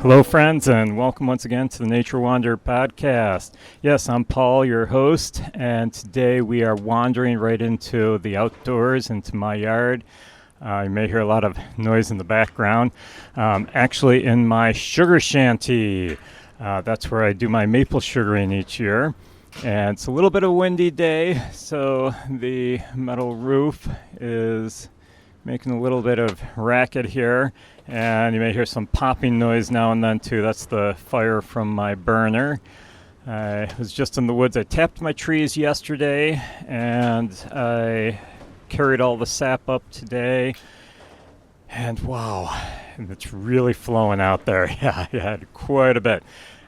Hello, friends, and welcome once again to the Nature Wander podcast. Yes, I'm Paul, your host, and today we are wandering right into the outdoors, into my yard. You may hear a lot of noise in the background. Actually, in my sugar shanty. That's where I do my maple sugaring each year. And it's a little bit of a windy day, so the metal roof is making a little bit of racket here, and you may hear some popping noise now and then too. That's the fire from my burner. I was just in the woods. I tapped my trees yesterday, and I carried all the sap up today, and wow, it's really flowing out there. Yeah, I had quite a bit.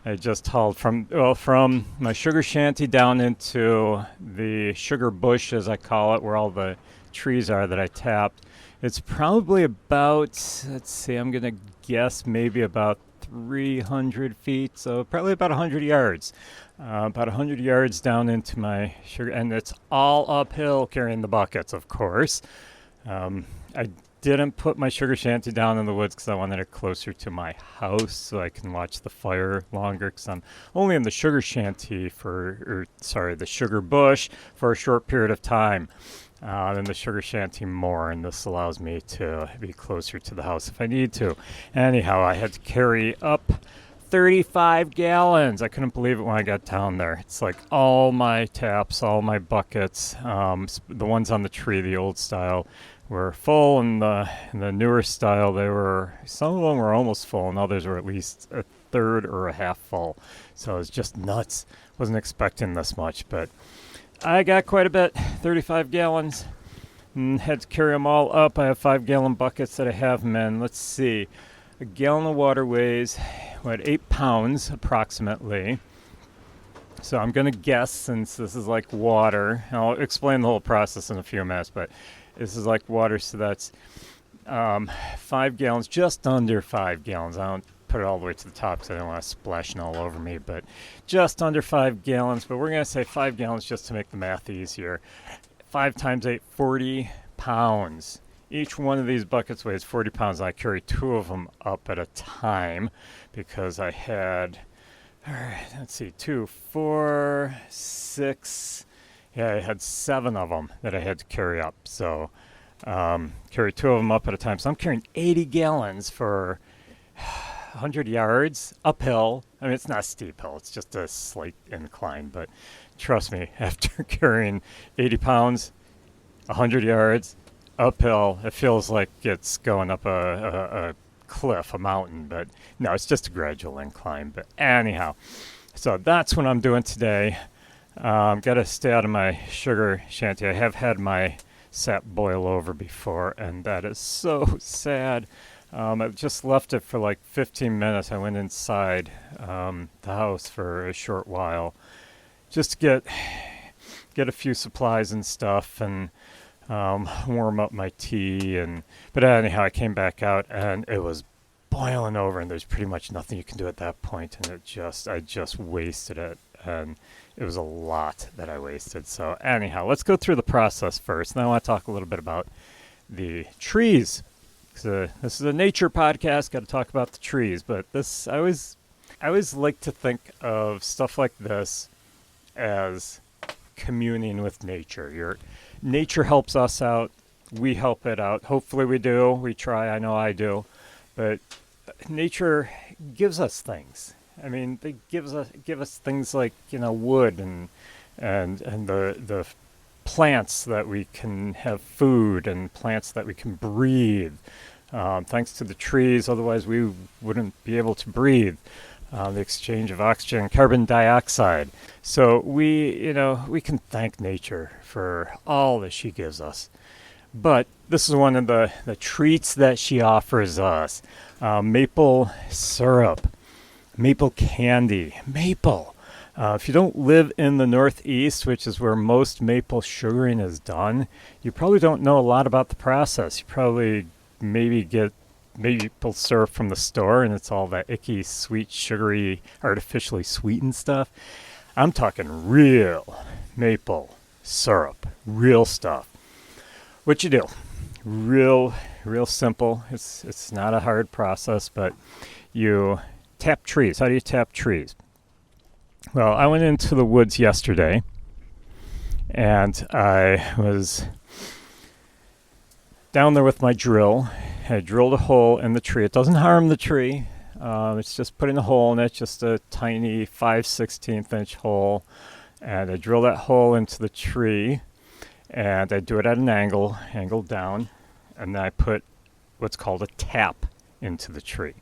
I just hauled from my sugar shanty down into the sugar bush, as I call it, where all the trees are that I tapped. It's probably about, I'm going to guess maybe about 300 feet, so probably about 100 yards. About 100 yards down into my sugar, and it's all uphill carrying the buckets, of course. I didn't put my sugar shanty down in the woods because I wanted it closer to my house so I can watch the fire longer, because I'm only in the sugar shanty the sugar bush for a short period of time. In the sugar shanty more, and this allows me to be closer to the house if I need to. Anyhow, I had to carry up 35 gallons. I couldn't believe it when I got down there. It's like all my taps, all my buckets, the ones on the tree, the old style, were full, and the newer style, some of them were almost full, and others were at least a third or a half full. So it was just nuts. Wasn't expecting this much, but I got quite a bit, 35 gallons, and had to carry them all up. I have 5-gallon buckets that I have them in. Let's see, a gallon of water weighs, 8 pounds approximately. So I'm going to guess, since this is like water, and I'll explain the whole process in a few minutes, but this is like water, so that's 5 gallons, just under 5 gallons. I don't put it all the way to the top because I don't want to splashing all over me, but just under 5 gallons. But we're going to say 5 gallons just to make the math easier. 5 times 8, 40 pounds. Each one of these buckets weighs 40 pounds. I carry 2 of them up at a time because I had, 2, 4, 6, I had 7 of them that I had to carry up. So carry 2 of them up at a time. So I'm carrying 80 gallons for 100 yards uphill. I mean, it's not a steep hill, it's just a slight incline, but trust me, after carrying 80 pounds, 100 yards uphill, it feels like it's going up a cliff, a mountain, but no, it's just a gradual incline. But anyhow, so that's what I'm doing today. Got to stay out of my sugar shanty. I have had my sap boil over before, and that is so sad. I just left it for like 15 minutes. I went inside the house for a short while just to get a few supplies and stuff, and warm up my tea. But anyhow, I came back out and it was boiling over, and there's pretty much nothing you can do at that point. And I just wasted it, and it was a lot that I wasted. So anyhow, let's go through the process first. Then I want to talk a little bit about the trees. So this is a nature podcast, got to talk about the trees, but I always like to think of stuff like this as communing with nature. Nature helps us out, we help it out. Hopefully we do, we try, I know I do, but nature gives us things. I mean, they give us things like, wood and the plants that we can have food, and plants that we can breathe. Thanks to the trees, otherwise we wouldn't be able to breathe. The exchange of oxygen and carbon dioxide. So we can thank nature for all that she gives us. But this is one of the treats that she offers us. Maple syrup, maple candy, maple. If you don't live in the Northeast, which is where most maple sugaring is done, you probably don't know a lot about the process. You probably maybe get maple syrup from the store, and it's all that icky, sweet, sugary, artificially sweetened stuff. I'm talking real maple syrup, real stuff. What you do, real simple. It's not a hard process, but you tap trees. How do you tap trees? Well, I went into the woods yesterday, and I was down there with my drill. I drilled a hole in the tree. It doesn't harm the tree. It's just putting a hole in it, just a tiny 5/16 inch hole. And I drill that hole into the tree, and I do it at an angle down, and then I put what's called a tap into the tree.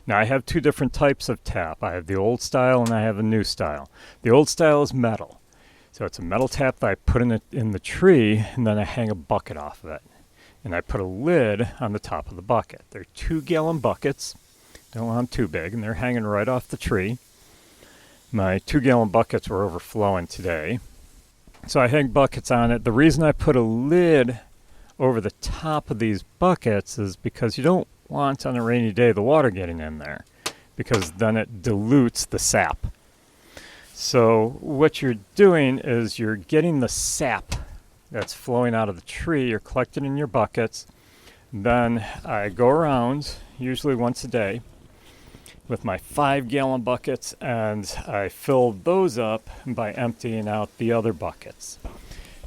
Now I have two different types of tap. I have the old style and I have a new style. The old style is metal. So it's a metal tap that I put in the tree, and then I hang a bucket off of it. And I put a lid on the top of the bucket. They're 2-gallon buckets. Don't want them too big, and they're hanging right off the tree. My 2-gallon buckets were overflowing today. So I hang buckets on it. The reason I put a lid over the top of these buckets is because you don't want on a rainy day the water getting in there, because then it dilutes the sap. So what you're doing is you're getting the sap that's flowing out of the tree, you're collecting in your buckets. Then I go around, usually once a day, with my 5-gallon buckets, and I fill those up by emptying out the other buckets.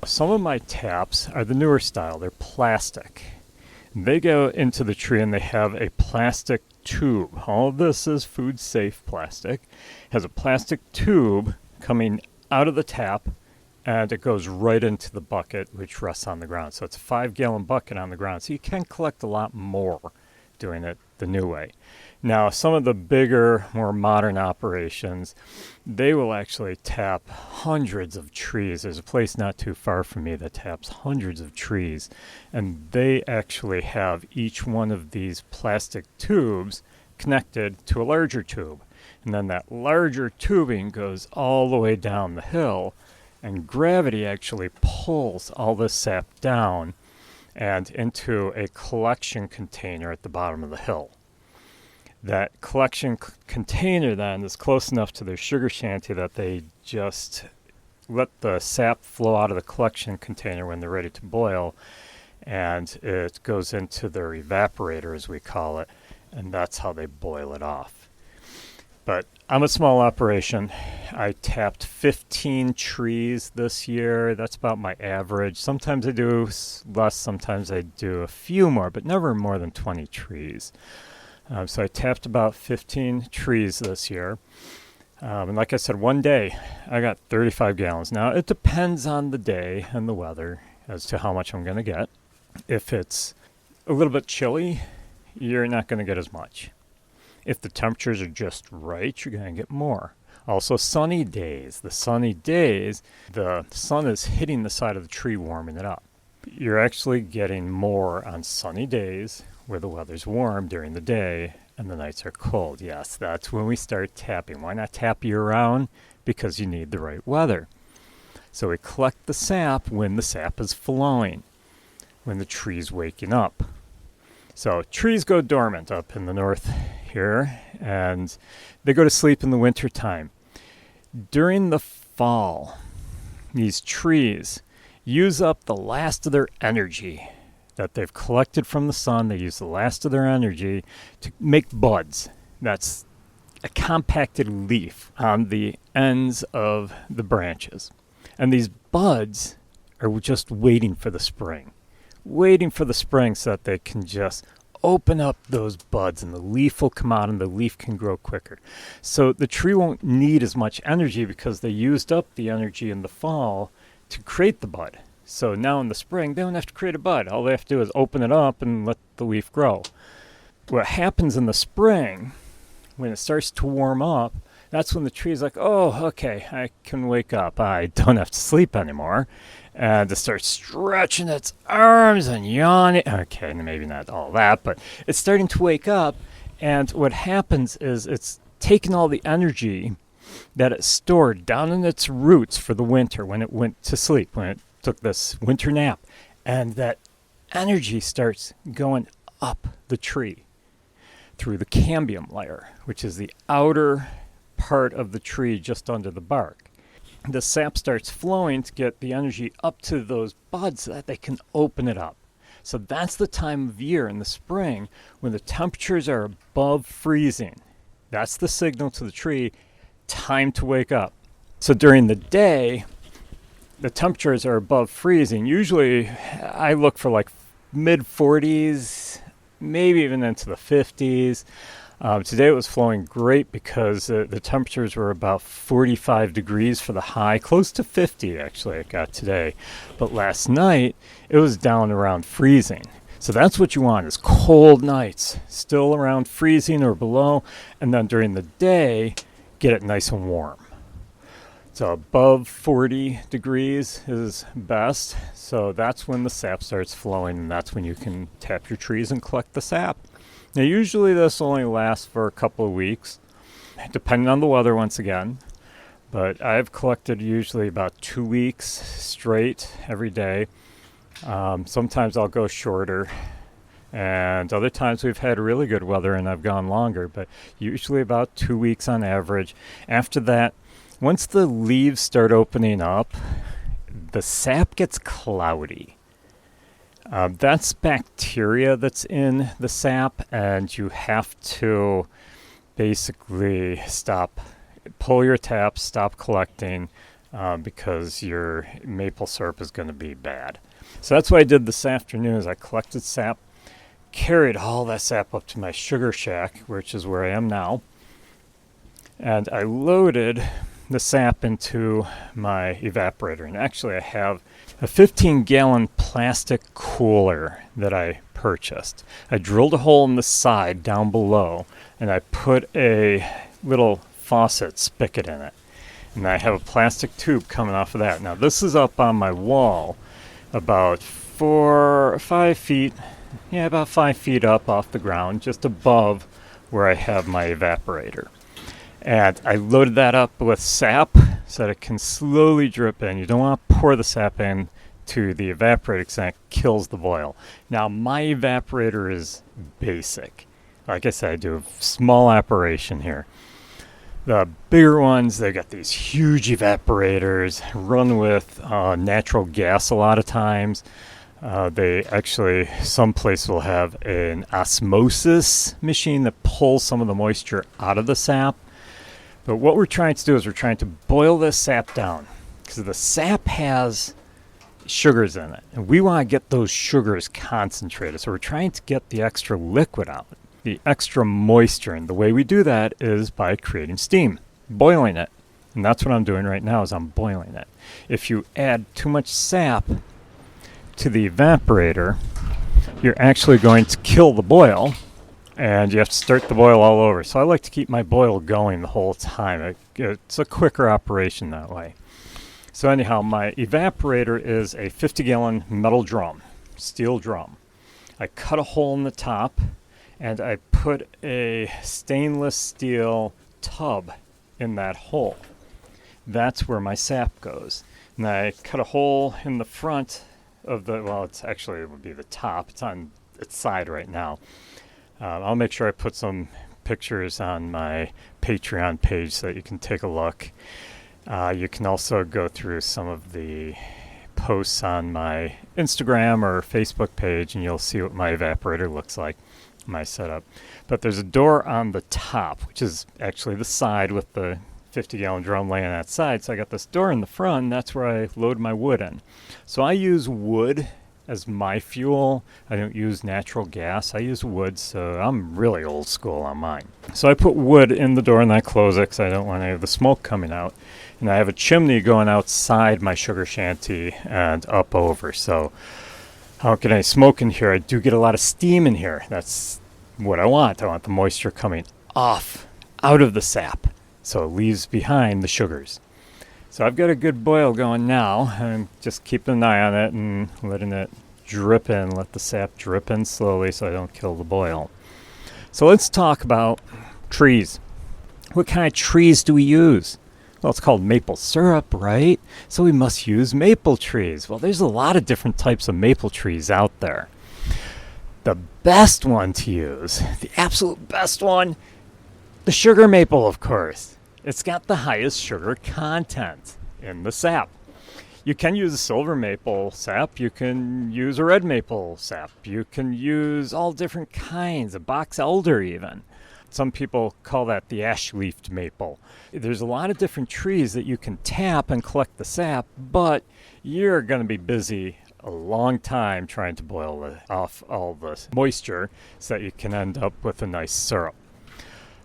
Some of my taps are the newer style. They're plastic. They go into the tree and they have a plastic tube. All of this is food safe plastic. It has a plastic tube coming out of the tap, and it goes right into the bucket, which rests on the ground. So it's a 5-gallon bucket on the ground. So you can collect a lot more doing it the new way. Now, some of the bigger, more modern operations, they will actually tap hundreds of trees. There's a place not too far from me that taps hundreds of trees, and they actually have each one of these plastic tubes connected to a larger tube. And then that larger tubing goes all the way down the hill, and gravity actually pulls all this sap down and into a collection container at the bottom of the hill. That collection container then is close enough to their sugar shanty that they just let the sap flow out of the collection container when they're ready to boil, and it goes into their evaporator, as we call it, and that's how they boil it off. But I'm a small operation. I tapped 15 trees this year. That's about my average. Sometimes I do less, sometimes I do a few more, but never more than 20 trees. So I tapped about 15 trees this year. And like I said, one day I got 35 gallons. Now, it depends on the day and the weather as to how much I'm going to get. If it's a little bit chilly, you're not going to get as much. If the temperatures are just right, you're going to get more. Also, sunny days. The sunny days, the sun is hitting the side of the tree, warming it up. You're actually getting more on sunny days where the weather's warm during the day and the nights are cold. Yes, that's when we start tapping. Why not tap year-round? Because you need the right weather. So we collect the sap when the sap is flowing, when the tree's waking up. So trees go dormant up in the north here, and they go to sleep in the winter time. During the fall, these trees use up the last of their energy that they've collected from the sun. They use the last of their energy to make buds. That's a compacted leaf on the ends of the branches. And these buds are just waiting for the spring. So that they can just open up those buds and the leaf will come out and the leaf can grow quicker. So the tree won't need as much energy because they used up the energy in the fall to create the bud. So now in the spring, they don't have to create a bud. All they have to do is open it up and let the leaf grow. What happens in the spring, when it starts to warm up, that's when the tree is like, oh, okay, I can wake up. I don't have to sleep anymore. And it starts stretching its arms and yawning. Okay, maybe not all that, but it's starting to wake up. And what happens is it's taking all the energy that it stored down in its roots for the winter when it went to sleep, when it took this winter nap. And that energy starts going up the tree through the cambium layer, which is the outer part of the tree just under the bark. The sap starts flowing to get the energy up to those buds so that they can open it up. So that's the time of year in the spring when the temperatures are above freezing. That's the signal to the tree, time to wake up. So during the day, the temperatures are above freezing. Usually I look for like mid 40s, maybe even into the 50s. Today it was flowing great because the temperatures were about 45 degrees for the high, close to 50 actually it got today. But last night it was down around freezing. So that's what you want, is cold nights, still around freezing or below, and then during the day, get it nice and warm. So above 40 degrees is best. So that's when the sap starts flowing, and that's when you can tap your trees and collect the sap. Now usually this only lasts for a couple of weeks, depending on the weather once again. But I've collected usually about 2 weeks straight every day. Sometimes I'll go shorter, and other times we've had really good weather and I've gone longer, but usually about 2 weeks on average. After that, once the leaves start opening up, the sap gets cloudy. That's bacteria that's in the sap, and you have to basically pull your taps, stop collecting, because your maple syrup is going to be bad. So that's what I did this afternoon, is I collected sap, carried all that sap up to my sugar shack, which is where I am now, and I loaded the sap into my evaporator. And actually I have a 15-gallon plastic cooler that I purchased. I drilled a hole in the side down below, and I put a little faucet spigot in it. And I have a plastic tube coming off of that. Now this is up on my wall, about 5 feet, about 5 feet up off the ground, just above where I have my evaporator. And I loaded that up with sap so that it can slowly drip in. You don't want to pour the sap in to the evaporator because that kills the boil. Now my evaporator is basic. Like I said, I do a small operation here. The bigger ones, they got these huge evaporators, run with natural gas a lot of times. They actually, some place will have an osmosis machine that pulls some of the moisture out of the sap. But what we're trying to do is we're trying to boil this sap down, because the sap has sugars in it, and we want to get those sugars concentrated. So we're trying to get the extra liquid out, the extra moisture, and the way we do that is by creating steam, boiling it. And that's what I'm doing right now, is I'm boiling it. If you add too much sap to the evaporator, you're actually going to kill the boil, and you have to start the boil all over. So I like to keep my boil going the whole time. It's a quicker operation that way. So anyhow, my evaporator is a 50-gallon metal drum, steel drum. I cut a hole in the top, and I put a stainless steel tub in that hole. That's where my sap goes. And I cut a hole in the front of it would be the top. It's on its side right now. I'll make sure I put some pictures on my Patreon page so that you can take a look. You can also go through some of the posts on my Instagram or Facebook page, and you'll see what my evaporator looks like, my setup. But there's a door on the top, which is actually the side with the 50-gallon drum laying on that side. So I got this door in the front, and that's where I load my wood in. So I use wood as my fuel. I don't use natural gas. I use wood, so I'm really old school on mine. So I put wood in the door and I close it because I don't want any of the smoke coming out. And I have a chimney going outside my sugar shanty and up over. So I don't get any smoke in here. I do get a lot of steam in here. That's what I want. I want the moisture coming off, out of the sap, so it leaves behind the sugars. So I've got a good boil going now. I'm just keeping an eye on it and letting it drip in, let the sap drip in slowly so I don't kill the boil. So let's talk about trees. What kind of trees do we use? Well, it's called maple syrup, right? So we must use maple trees. Well, there's a lot of different types of maple trees out there. The best one to use, the absolute best one, the sugar maple, of course. It's got the highest sugar content in the sap. You can use a silver maple sap. You can use a red maple sap. You can use all different kinds, a box elder even. Some people call that the ash-leafed maple. There's a lot of different trees that you can tap and collect the sap, but you're going to be busy a long time trying to boil off all the moisture so that you can end up with a nice syrup.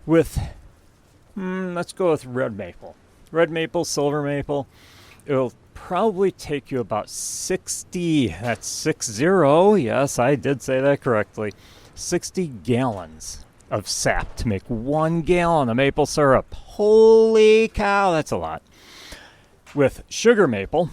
Let's go with red maple. Red maple, silver maple, it'll probably take you about 60, that's 60, yes, I did say that correctly, 60 gallons of sap to make 1 gallon of maple syrup. Holy cow, that's a lot. With sugar maple,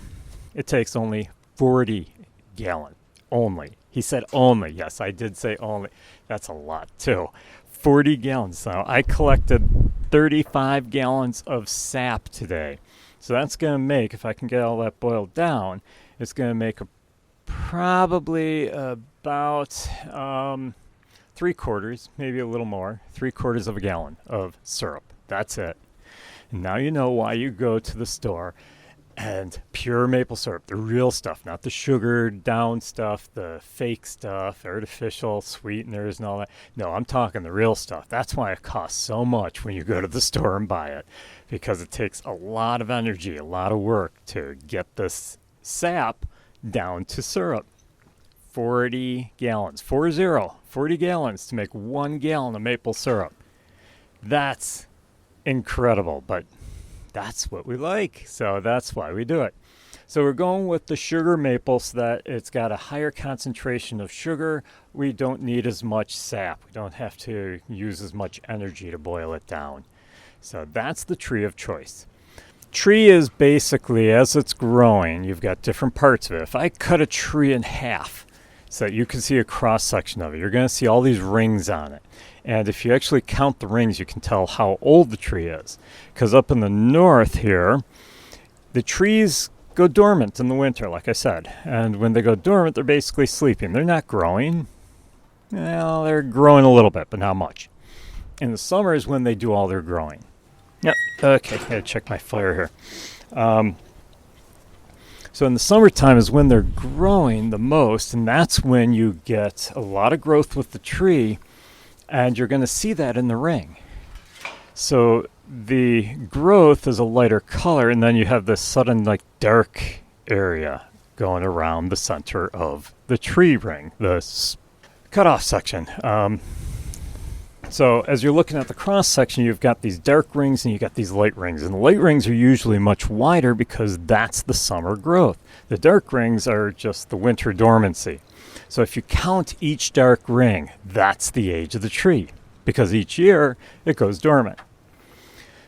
it takes only 40 gallons. Only. He said only. Yes, I did say only. That's a lot, too. 40 gallons. Now, I collected 35 gallons of sap today. So that's going to make, if I can get all that boiled down, it's going to make probably about 3/4, maybe a little more, 3/4 of a gallon of syrup. That's it. And now you know why you go to the store and pure maple syrup, the real stuff, not the sugared down stuff, the fake stuff, artificial sweeteners and all that. No, I'm talking the real stuff. That's why it costs so much when you go to the store and buy it, because it takes a lot of energy, a lot of work to get this sap down to syrup. 40 gallons, 40 gallons to make 1 gallon of maple syrup. That's incredible, but that's what we like, so that's why we do it. So we're going with the sugar maple so that it's got a higher concentration of sugar. We don't need as much sap. We don't have to use as much energy to boil it down. So that's the tree of choice. Tree is basically, as it's growing, you've got different parts of it. If I cut a tree in half so that you can see a cross section of it, you're going to see all these rings on it. And if you actually count the rings, you can tell how old the tree is. Because up in the north here, the trees go dormant in the winter, like I said. And when they go dormant, they're basically sleeping. They're not growing. Well, they're growing a little bit, but not much. In the summer is when they do all their growing. Yep, okay, I gotta check my fire here. So in the summertime is when they're growing the most, and that's when you get a lot of growth with the tree. And you're going to see that in the ring. So the growth is a lighter color, and then you have this sudden dark area going around the center of the tree ring, the cutoff section. So as you're looking at the cross section, you've got these dark rings and you've got these light rings. And the light rings are usually much wider because that's the summer growth. The dark rings are just the winter dormancy. So if you count each dark ring, that's the age of the tree, because each year it goes dormant.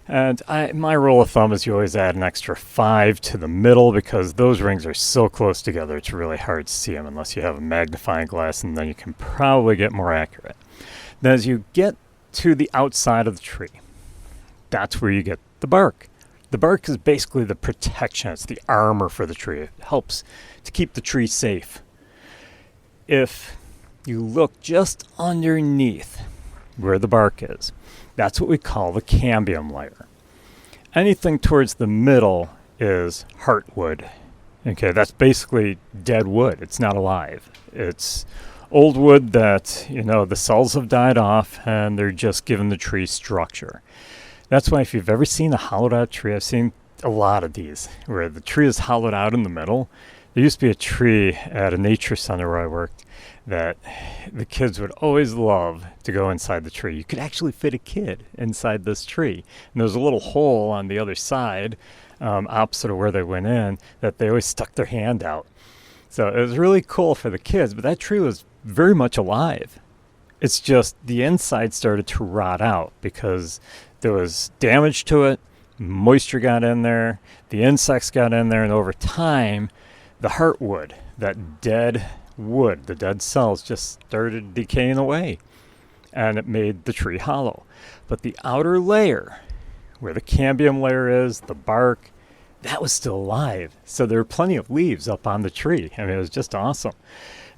And my rule of thumb is you always add an extra 5 to the middle, because those rings are so close together it's really hard to see them unless you have a magnifying glass, and then you can probably get more accurate. Then as you get to the outside of the tree, that's where you get the bark. The bark is basically the protection. It's the armor for the tree. It helps to keep the tree safe. If you look just underneath where the bark is, that's what we call the cambium layer. Anything towards the middle is heartwood. Okay, that's basically dead wood. It's not alive. It's old wood that, the cells have died off and they're just giving the tree structure. That's why if you've ever seen a hollowed out tree, I've seen a lot of these, where the tree is hollowed out in the middle. There used to be a tree at a nature center where I worked that the kids would always love to go inside the tree. You could actually fit a kid inside this tree. And there was a little hole on the other side, opposite of where they went in, that they always stuck their hand out. So it was really cool for the kids, but that tree was very much alive. It's just the inside started to rot out because there was damage to it, moisture got in there, the insects got in there, and over time, the heartwood, that dead wood, the dead cells just started decaying away, and it made the tree hollow. But the outer layer, where the cambium layer is, the bark, that was still alive. So there were plenty of leaves up on the tree. I mean, it was just awesome.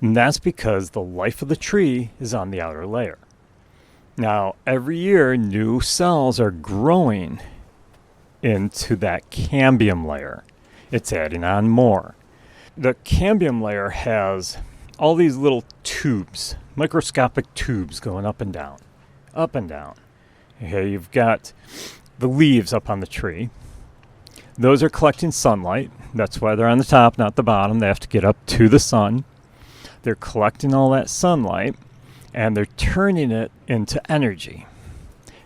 And that's because the life of the tree is on the outer layer. Now, every year, new cells are growing into that cambium layer. It's adding on more. The cambium layer has all these little tubes, microscopic tubes going up and down, up and down. Okay, you've got the leaves up on the tree. Those are collecting sunlight. That's why they're on the top, not the bottom. They have to get up to the sun. They're collecting all that sunlight, and they're turning it into energy.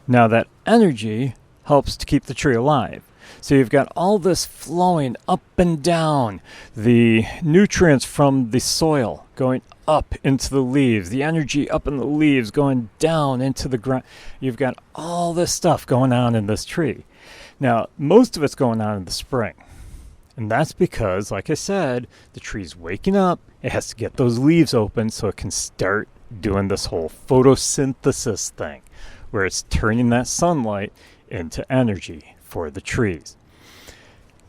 Now that energy helps to keep the tree alive. So you've got all this flowing up and down, the nutrients from the soil going up into the leaves, the energy up in the leaves going down into the ground. You've got all this stuff going on in this tree. Now, most of it's going on in the spring. And that's because, like I said, the tree's waking up. It has to get those leaves open so it can start doing this whole photosynthesis thing, where it's turning that sunlight into energy for the trees.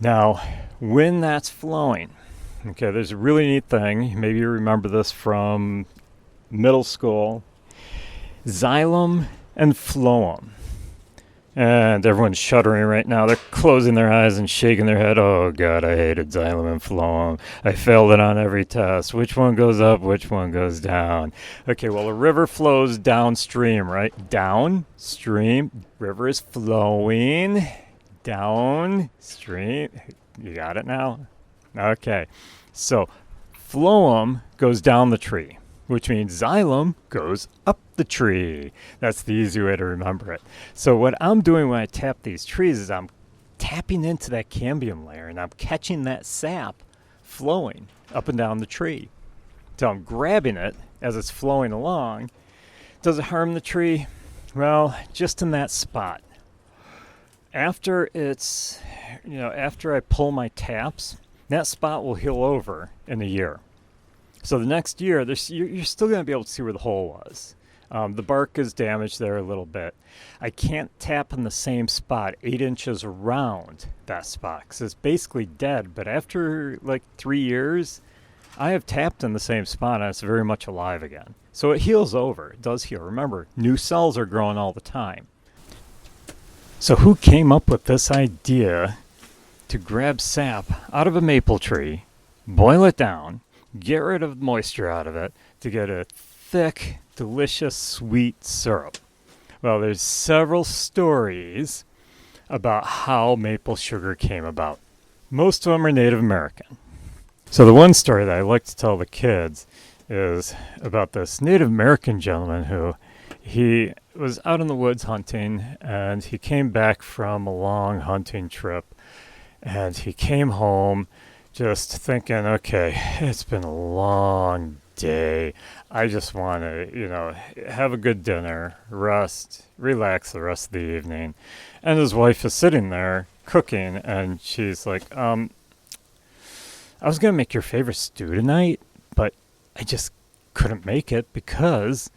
Now, when that's flowing, okay, there's a really neat thing. Maybe you remember this from middle school. Xylem and phloem. And everyone's shuddering right now. They're closing their eyes and shaking their head. Oh, God, I hated xylem and phloem. I failed it on every test. Which one goes up? Which one goes down? Okay, well, a river flows downstream, right? Downstream. River is flowing downstream. You got it now? Okay. So, phloem goes down the tree, which means xylem goes up the tree. That's the easy way to remember it. So what I'm doing when I tap these trees is I'm tapping into that cambium layer, and I'm catching that sap flowing up and down the tree. So I'm grabbing it as it's flowing along. Does it harm the tree? Well, just in that spot. After I pull my taps, that spot will heal over in a year. So the next year, you're still going to be able to see where the hole was. The bark is damaged there a little bit. I can't tap in the same spot 8 inches around that spot because it's basically dead. But after like 3 years, I have tapped in the same spot and it's very much alive again. So it heals over. It does heal. Remember, new cells are growing all the time. So who came up with this idea to grab sap out of a maple tree, boil it down, get rid of moisture out of it to get a thick, delicious, sweet syrup? Well, there's several stories about how maple sugar came about. Most of them are Native American. So the one story that I like to tell the kids is about this Native American gentleman who he was out in the woods hunting, and he came back from a long hunting trip, and he came home just thinking, okay, it's been a long day. I just want to, have a good dinner, rest, relax the rest of the evening. And his wife is sitting there cooking, and she's like, I was going to make your favorite stew tonight, but I just couldn't make it because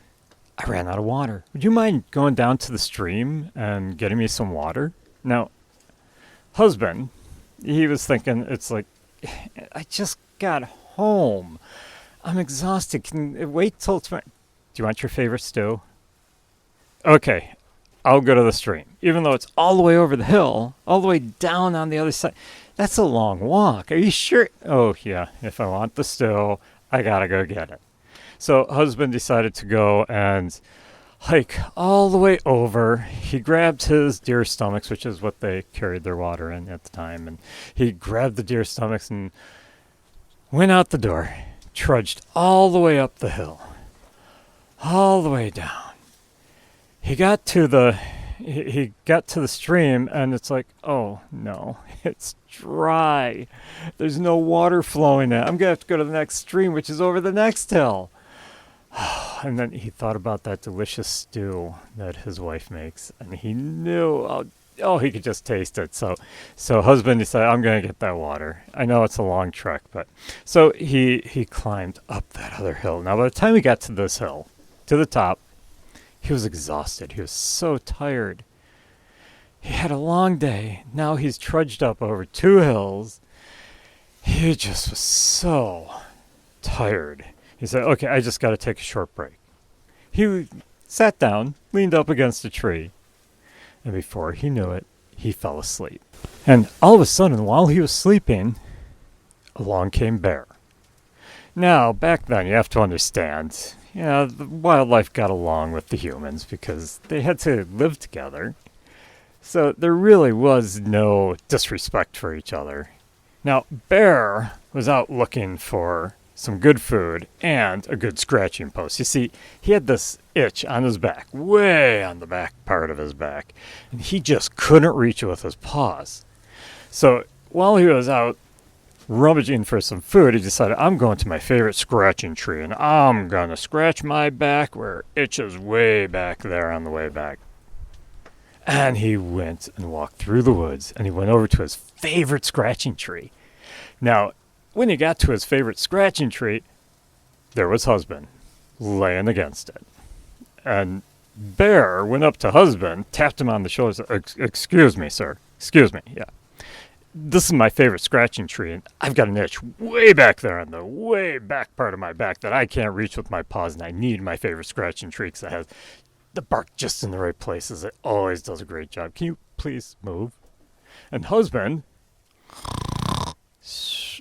I ran out of water. Would you mind going down to the stream and getting me some water? Now, husband, he was thinking, it's like, I just got home. I'm exhausted. Can it wait till tomorrow? Do you want your favorite stew? Okay, I'll go to the stream. Even though it's all the way over the hill, all the way down on the other side. That's a long walk. Are you sure? Oh, yeah. If I want the stew, I gotta go get it. So husband decided to go and hike all the way over. He grabbed his deer stomachs, which is what they carried their water in at the time, and he grabbed the deer stomachs and went out the door, trudged all the way up the hill, all the way down. He got to the stream, and it's like, oh no, it's dry. There's no water flowing in. I'm gonna have to go to the next stream, which is over the next hill. And then he thought about that delicious stew that his wife makes, and he knew, he could just taste it. So husband decided, I'm going to get that water. I know it's a long trek, but so he climbed up that other hill. Now, by the time he got to this hill, to the top, he was exhausted. He was so tired. He had a long day. Now he's trudged up over 2 hills. He just was so tired. He said, okay, I just got to take a short break. He sat down, leaned up against a tree, and before he knew it, he fell asleep. And all of a sudden, while he was sleeping, along came Bear. Now, back then, you have to understand, the wildlife got along with the humans because they had to live together. So there really was no disrespect for each other. Now, Bear was out looking for some good food and a good scratching post. You see, he had this itch on his back, way on the back part of his back, and he just couldn't reach it with his paws. So while he was out rummaging for some food, he decided, I'm going to my favorite scratching tree, and I'm going to scratch my back where it itches way back there on the way back. And he went and walked through the woods, and he went over to his favorite scratching tree. Now, when he got to his favorite scratching tree, there was Husband laying against it. And Bear went up to Husband, tapped him on the shoulder, said, excuse me, sir. Excuse me, yeah. This is my favorite scratching tree, and I've got an itch way back there on the way back part of my back that I can't reach with my paws, and I need my favorite scratching tree because it has the bark just in the right places. It always does a great job. Can you please move? And Husband,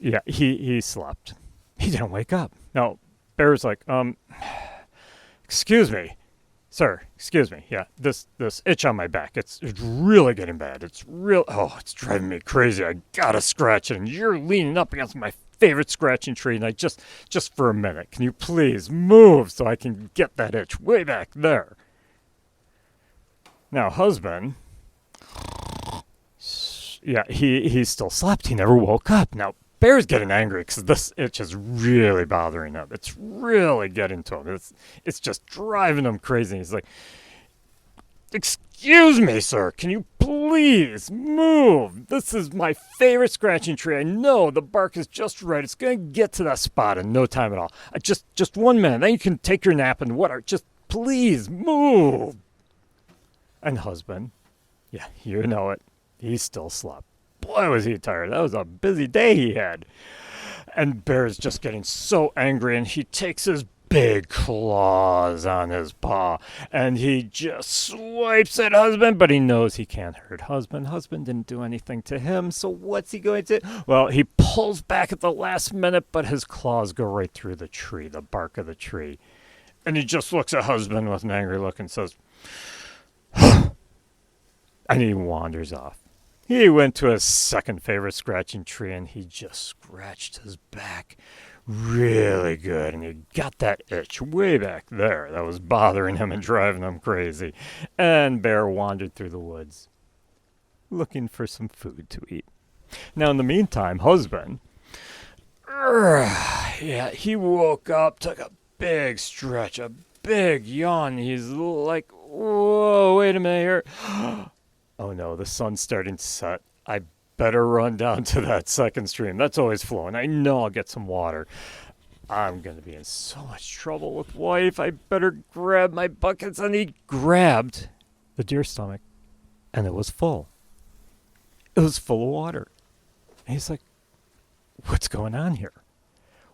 yeah, he slept. He didn't wake up. Now, Bear's like, excuse me, sir, excuse me. Yeah, this itch on my back, it's really getting bad. It's it's driving me crazy. I gotta scratch it, and you're leaning up against my favorite scratching tree, and I just for a minute, can you please move so I can get that itch way back there? Now, Husband, yeah, he still slept. He never woke up. Now, Bear's getting angry because this itch is really bothering him. It's really getting to him. It's just driving him crazy. He's like, excuse me, sir, can you please move? This is my favorite scratching tree. I know the bark is just right. It's going to get to that spot in no time at all. Just 1 minute. Then you can take your nap and whatever. Just please move. And Husband, yeah, you know it, he still slept. Boy, was he tired. That was a busy day he had. And Bear's just getting so angry, and he takes his big claws on his paw, and he just swipes at Husband, but he knows he can't hurt Husband. Husband didn't do anything to him, so what's he going to do? Well, he pulls back at the last minute, but his claws go right through the tree, the bark of the tree. And he just looks at Husband with an angry look and says, and he wanders off. He went to his second favorite scratching tree, and he just scratched his back really good, and he got that itch way back there that was bothering him and driving him crazy. And Bear wandered through the woods looking for some food to eat. Now, in the meantime, Husband, he woke up, took a big stretch, a big yawn. He's like, whoa, wait a minute here. Oh no, the sun's starting to set. I better run down to that second stream. That's always flowing. I know I'll get some water. I'm going to be in so much trouble with wife. I better grab my buckets. And he grabbed the deer stomach, and it was full. It was full of water. And he's like, what's going on here?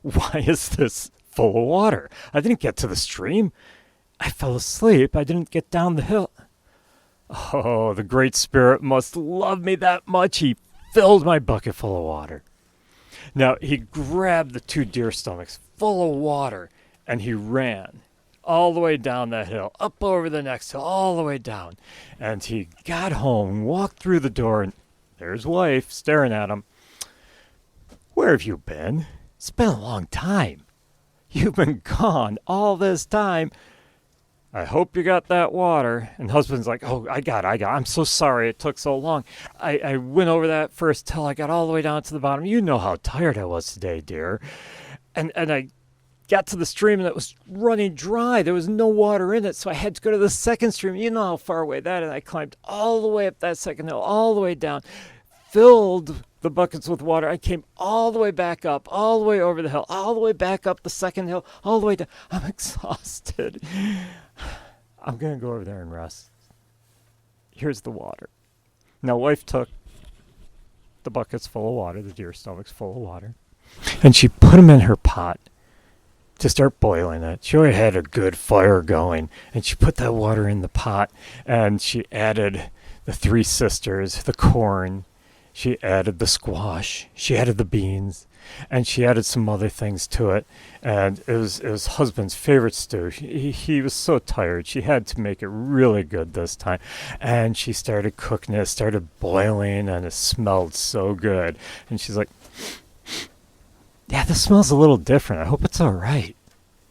Why is this full of water? I didn't get to the stream. I fell asleep. I didn't get down the hill. Oh, the Great Spirit must love me that much. He filled my bucket full of water. Now, he grabbed the 2 deer stomachs full of water, and he ran all the way down that hill, up over the next hill, all the way down. And he got home, walked through the door, and there's wife staring at him. Where have you been? It's been a long time. You've been gone all this time. I hope you got that water. And Husband's like, oh, I got it. I'm so sorry it took so long. I went over that first hill. I got all the way down to the bottom. You know how tired I was today, dear. And I got to the stream, and it was running dry. There was no water in it, so I had to go to the second stream. You know how far away that is. And I climbed all the way up that second hill, all the way down, filled the buckets with water. I came all the way back up, all the way over the hill, all the way back up the second hill, all the way down. I'm exhausted. I'm going to go over there and rest. Here's the water. Now, wife took the buckets full of water, the deer stomachs full of water, and she put them in her pot to start boiling it. She already had a good fire going, and she put that water in the pot, and she added the 3 sisters, the corn. She added the squash, she added the beans, and she added some other things to it. And it was husband's favorite stew. He was so tired. She had to make it really good this time. And she started cooking it, started boiling, and it smelled so good. And she's like, yeah, this smells a little different. I hope it's all right.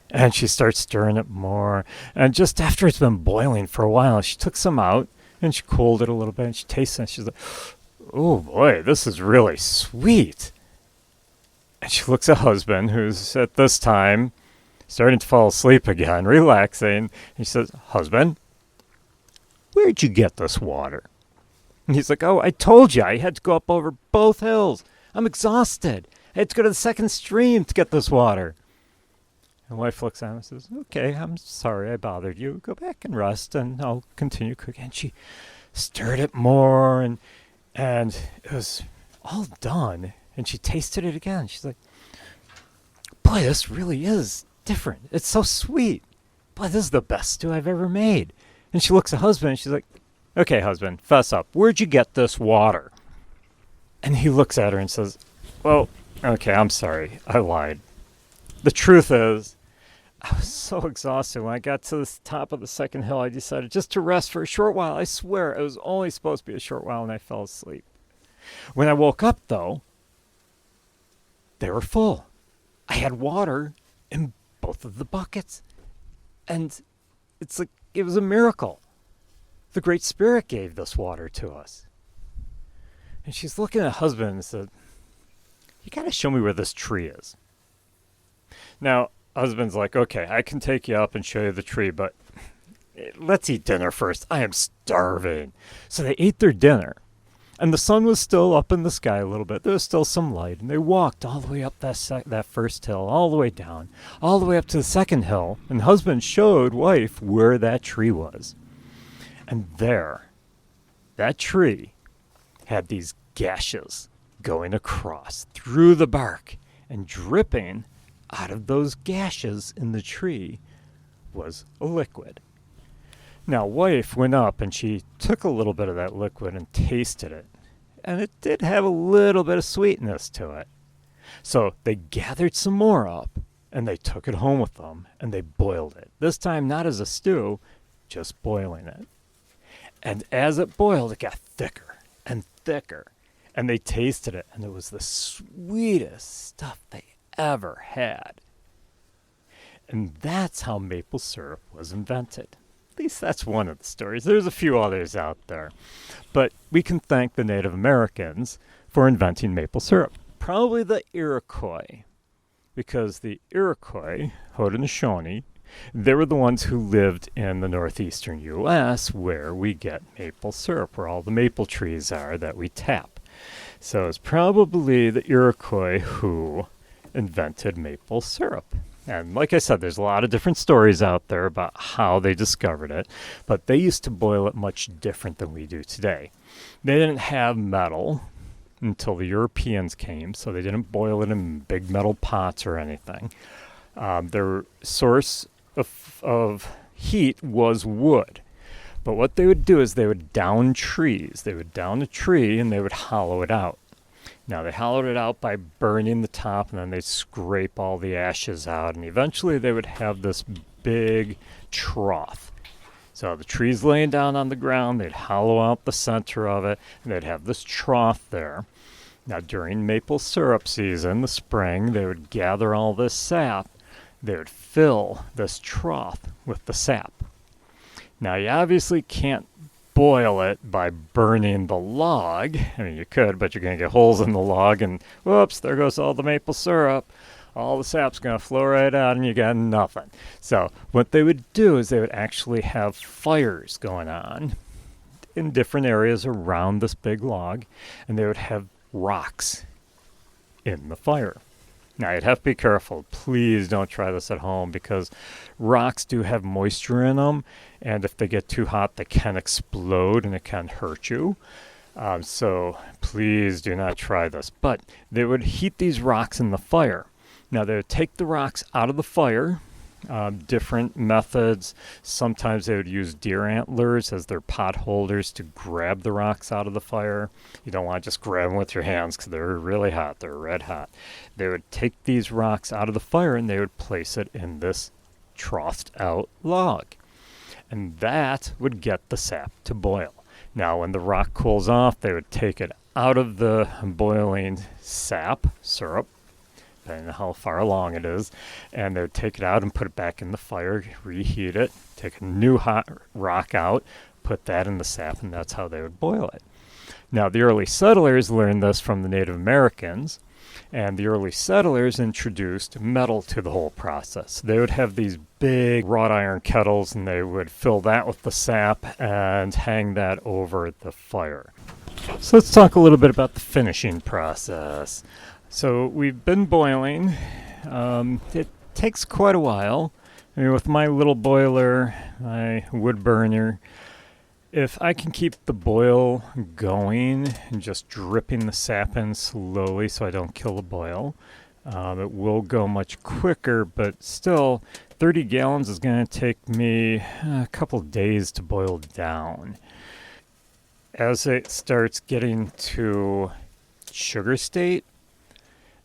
And she starts stirring it more. And just after it's been boiling for a while, she took some out and she cooled it a little bit and she tasted it. She's like, oh boy, this is really sweet. And she looks at husband, who's at this time starting to fall asleep again, relaxing. And she says, husband, where'd you get this water? And he's like, oh, I told you, I had to go up over both hills. I'm exhausted. I had to go to the second stream to get this water. And wife looks at him and says, okay, I'm sorry I bothered you. Go back and rest, and I'll continue cooking. And she stirred it more, and it was all done. And she tasted it again. She's like, boy, this really is different. It's so sweet. Boy, this is the best stew I've ever made. And she looks at husband, and she's like, okay, husband, fess up. Where'd you get this water? And he looks at her and says, well, okay, I'm sorry. I lied. The truth is, I was so exhausted. When I got to the top of the second hill, I decided just to rest for a short while. I swear, it was only supposed to be a short while, and I fell asleep. When I woke up, though, they were full. I had water in both of the buckets. And it's like it was a miracle. The Great Spirit gave this water to us. And she's looking at husband and said, you got to show me where this tree is. Now, husband's like, okay, I can take you up and show you the tree, but let's eat dinner first. I am starving. So they ate their dinner. And the sun was still up in the sky a little bit. There was still some light. And they walked all the way up that first hill, all the way down, all the way up to the second hill. And husband showed wife where that tree was. And there, that tree had these gashes going across through the bark, and dripping out of those gashes in the tree was a liquid. Now, wife went up and she took a little bit of that liquid and tasted it. And it did have a little bit of sweetness to it. So they gathered some more up and they took it home with them and they boiled it. This time not as a stew, just boiling it. And as it boiled, it got thicker and thicker. And they tasted it, and it was the sweetest stuff they ever had. And that's how maple syrup was invented. At least that's one of the stories. There's a few others out there. But we can thank the Native Americans for inventing maple syrup. Probably the Iroquois, because the Iroquois, Haudenosaunee, they were the ones who lived in the northeastern U.S., where we get maple syrup, where all the maple trees are that we tap. So it's probably the Iroquois who invented maple syrup. And like I said, there's a lot of different stories out there about how they discovered it, but they used to boil it much different than we do today. They didn't have metal until the Europeans came, so they didn't boil it in big metal pots or anything. Their source of heat was wood. But what they would do is they would down trees. They would down a tree and they would hollow it out. Now, they hollowed it out by burning the top, and then they'd scrape all the ashes out, and eventually they would have this big trough. So the tree's laying down on the ground, they'd hollow out the center of it, and they'd have this trough there. Now, during maple syrup season, the spring, they would gather all this sap. They would fill this trough with the sap. Now, you obviously can't boil it by burning the log. I mean, you could, but you're going to get holes in the log, and whoops, there goes all the maple syrup. All the sap's going to flow right out, and you got nothing. So what they would do is they would actually have fires going on in different areas around this big log, and they would have rocks in the fire. Now, you'd have to be careful. Please don't try this at home, because rocks do have moisture in them, and if they get too hot, they can explode and it can hurt you. So please do not try this. But they would heat these rocks in the fire. Now, they would take the rocks out of the fire, different methods. Sometimes they would use deer antlers as their pot holders to grab the rocks out of the fire. You don't want to just grab them with your hands because they're really hot. They're red hot. They would take these rocks out of the fire and they would place it in this trothed out log. And that would get the sap to boil. Now, when the rock cools off, they would take it out of the boiling syrup, depending on how far along it is, and they would take it out and put it back in the fire, reheat it, take a new hot rock out, put that in the sap, and that's how they would boil it. Now, the early settlers learned this from the Native Americans, and the early settlers introduced metal to the whole process. They would have these big wrought iron kettles, and they would fill that with the sap and hang that over the fire. So let's talk a little bit about the finishing process. So we've been boiling. It takes quite a while. I mean, with my little boiler, my wood burner, if I can keep the boil going and just dripping the sap in slowly so I don't kill the boil, it will go much quicker, but still 30 gallons is going to take me a couple days to boil down. As it starts getting to sugar state,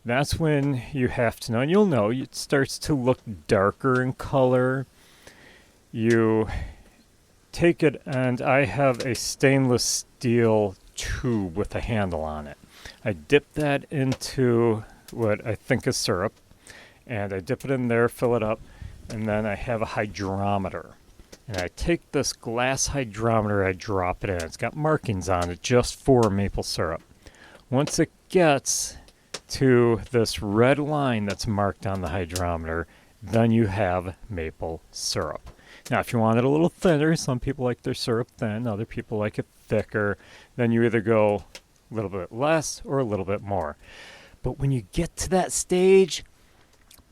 that's when you have to know, and you'll know, it starts to look darker in color. You take it, and I have a stainless steel tube with a handle on it. I dip that into what I think is syrup, and I dip it in there, fill it up, and then I have a hydrometer. And I take this glass hydrometer, I drop it in. It's got markings on it just for maple syrup. Once it gets to this red line that's marked on the hydrometer, then you have maple syrup. Now, if you want it a little thinner, some people like their syrup thin, other people like it thicker, then you either go a little bit less or a little bit more. But when you get to that stage,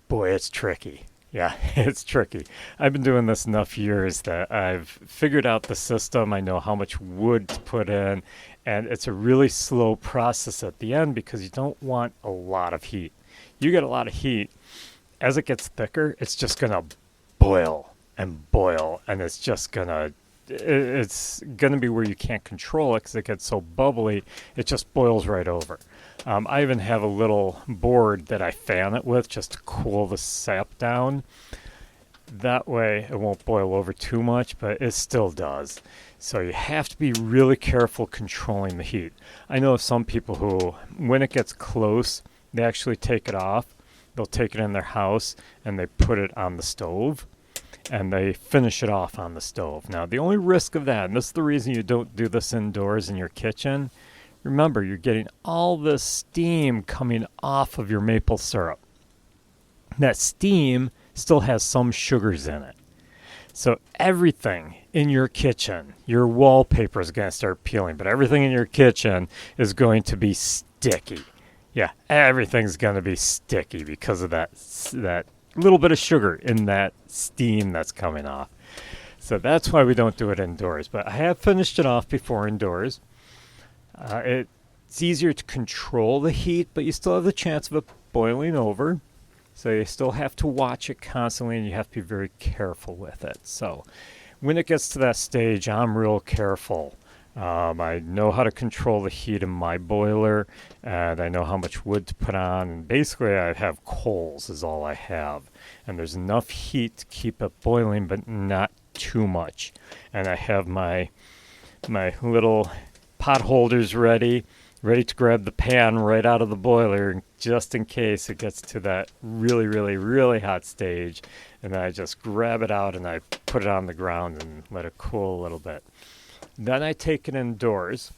boy, it's tricky. Yeah, it's tricky. I've been doing this enough years that I've figured out the system. I know how much wood to put in, and it's a really slow process at the end because you don't want a lot of heat. You get a lot of heat, as it gets thicker, it's just going to boil, and it's just it's going to be where you can't control it because it gets so bubbly, it just boils right over. I even have a little board that I fan it with just to cool the sap down. That way it won't boil over too much, but it still does. So you have to be really careful controlling the heat. I know of some people who, when it gets close, they actually take it off. They'll take it in their house and they put it on the stove and they finish it off on the stove. Now, the only risk of that, and this is the reason you don't do this indoors in your kitchen, remember, you're getting all this steam coming off of your maple syrup. That steam still has some sugars in it. So everything in your kitchen, your wallpaper is going to start peeling, but everything in your kitchen is going to be sticky. Yeah, everything's going to be sticky because of that little bit of sugar in that steam that's coming off. So that's why we don't do it indoors. But I have finished it off before indoors. It's easier to control the heat, but you still have the chance of it boiling over. So you still have to watch it constantly, and you have to be very careful with it. So when it gets to that stage, I'm real careful. I know how to control the heat in my boiler, and I know how much wood to put on. And basically, I have coals is all I have. And there's enough heat to keep it boiling, but not too much. And I have my little pot holders ready to grab the pan right out of the boiler just in case it gets to that really, really, really hot stage. And then I just grab it out and I put it on the ground and let it cool a little bit. Then I take it indoors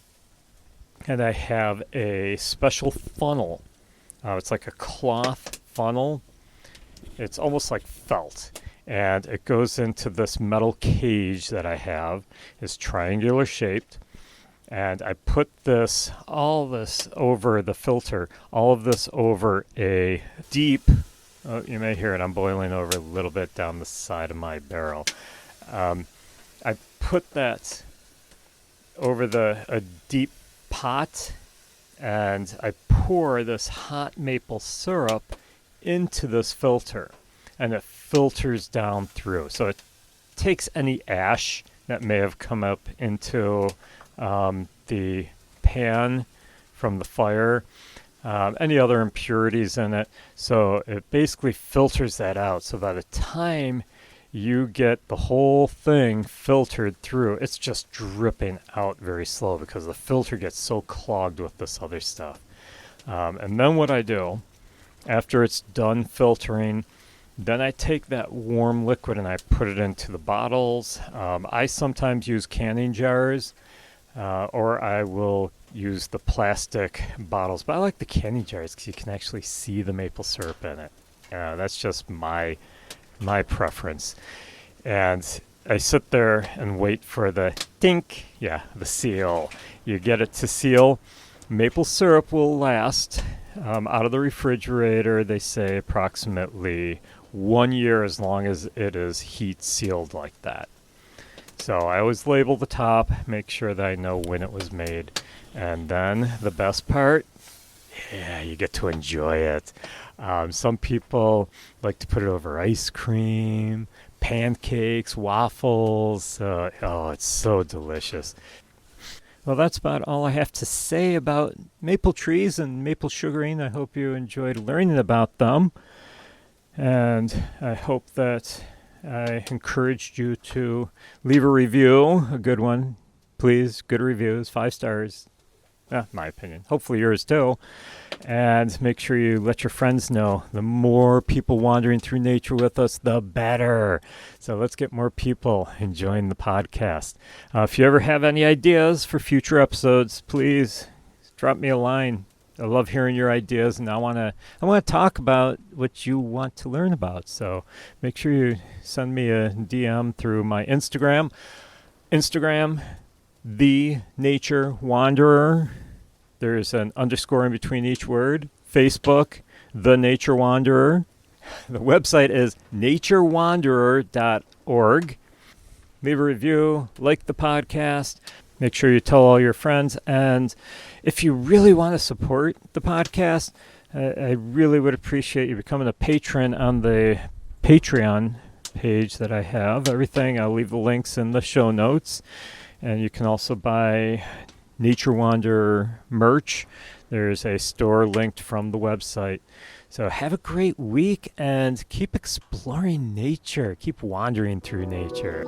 and I have a special funnel. It's like a cloth funnel. It's almost like felt. And it goes into this metal cage that I have. It's triangular shaped. And I put all this over the filter, all of this over a deep, you may hear it, I'm boiling over a little bit down the side of my barrel. I put that over a deep pot, and I pour this hot maple syrup into this filter. And it filters down through. So it takes any ash that may have come up into the pan from the fire, any other impurities in it. So it basically filters that out. So by the time you get the whole thing filtered through, it's just dripping out very slow because the filter gets so clogged with this other stuff. And then what I do, after it's done filtering, then I take that warm liquid and I put it into the bottles. I sometimes use canning jars, or I will use the plastic bottles. But I like the canning jars because you can actually see the maple syrup in it. That's just my preference. And I sit there and wait for the dink, the seal. You get it to seal. Maple syrup will last out of the refrigerator, they say, approximately 1 year as long as it is heat sealed like that. So I always label the top, make sure that I know when it was made. And then the best part, you get to enjoy it. Some people like to put it over ice cream, pancakes, waffles. It's so delicious. Well, that's about all I have to say about maple trees and maple sugaring. I hope you enjoyed learning about them. And I hope that I encouraged you to leave a review, a good one. Please, good reviews, 5 stars. My opinion. Hopefully yours too. And make sure you let your friends know. The more people wandering through nature with us, the better. So let's get more people enjoying the podcast. If you ever have any ideas for future episodes, please drop me a line. I love hearing your ideas, and I want to talk about what you want to learn about. So make sure you send me a DM through my Instagram, The Nature Wanderer. There's an underscore in between each word. Facebook, The Nature Wanderer. The website is naturewanderer.org. Leave a review, like the podcast. Make sure you tell all your friends. And if you really want to support the podcast, I really would appreciate you becoming a patron on the Patreon page that I have. Everything, I'll leave the links in the show notes. And you can also buy Nature Wanderer merch. There's a store linked from the website. So have a great week and keep exploring nature. Keep wandering through nature.